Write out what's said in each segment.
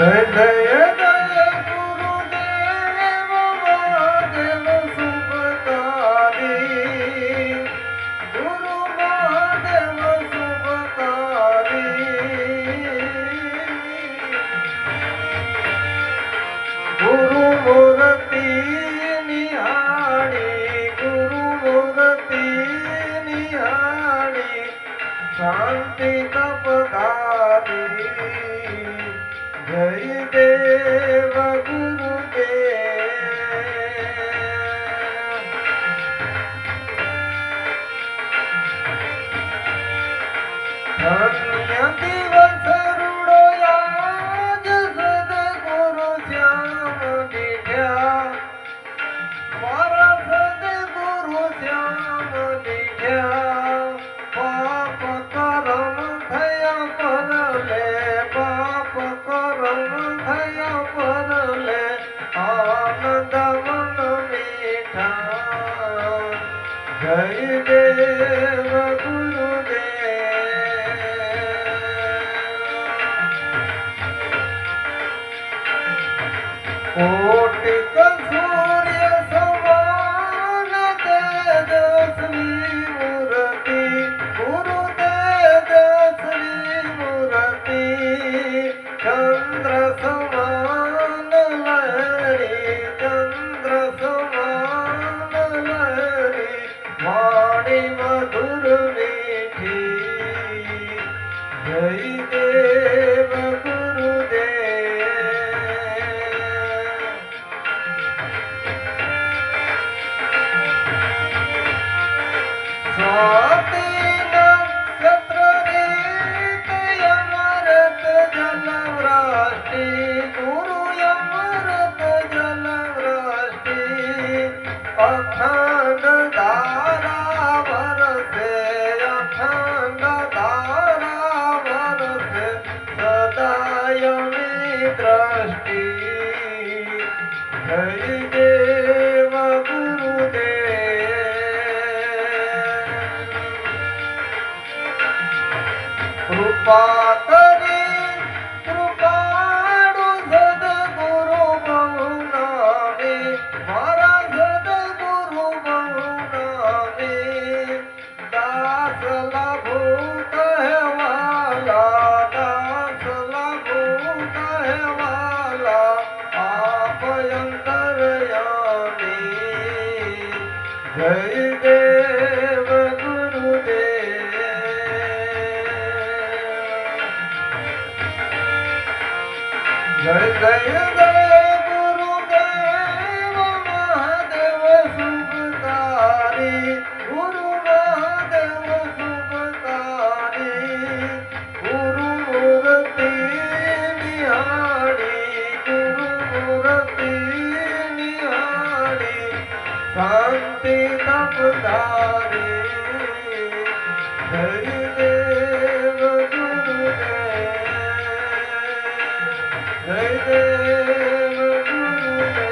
જય જય જય ગુરુદેવ મહાદેવ શુભકારી, ગુરુ મહાદેવ શુભકારી, ગુરુ મૂર્તિ નિહાળી, ગુરુ મૂર્તિ નિહાળી, શાંતિ તપધારી, જય દેવ ગુરુદેવ. ધન્ય દિવસ રૂડો આજ સદગુરુ શ્યામ દીઠ્યા, મારા સદગુરુ શ્યામ દીઠ્યા. પાપ કરમ થયા પરલે, પાપ કરમ થયા પરલે, આનંદ મન મીઠા, જય દેવ ગુરુદેવ. કોટિક સૂર્ય સમાન તેજસ્વી મૂર્તિ, ગુરુદેવ શ્રી મૂર્તિ, ચંદ્ર સમાન લહેરી, ચંદ્ર સમાન લહેરી, વાણી મધુર મીઠી, જય દેવ ગુરુદેવ. સ્વાતિ નક્ષત્ર રીત અમૃત જલવૃષ્ટિ, ગુરુ અમૃત જલવૃષ્ટિ, અખંડ ધારા વરસે, અખંડ ધારા વરસે, સદાયની દ્રષ્ટિ, જય દેવ ગુરુદેવ. કૃપા કરી કૃપાળુ સદગુરુ બહુ નામી, મારા સદગુરુ બહુ નામી, દાસ લાભુ કહેવાલા, દાસ લાભુ કહેવાલા, આપ અંતરયામી, જય દેવ ગુરુદેવ. જય જય જય ગુરુદેવ મહાદેવ શુભકારી, ગુરુ મહાદેવ શુભકારી, ગુરુ મૂર્તિ નિહાળી, ગુરુ મૂર્તિ નિહાળી, શાંતિ તપધારી, જય દેવ ગુરુદેવ. જય દેવ ગુરુદેવ.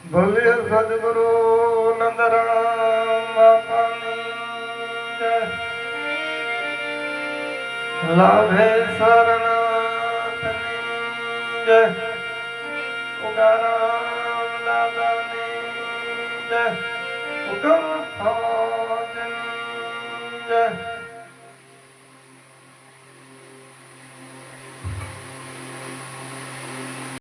ભલે સદગુરુ નંદરામ બાપાની જય. લાભે સરનાથની જય, ઉગારામ દાદાની જય, ઉગમ ફોજની જય.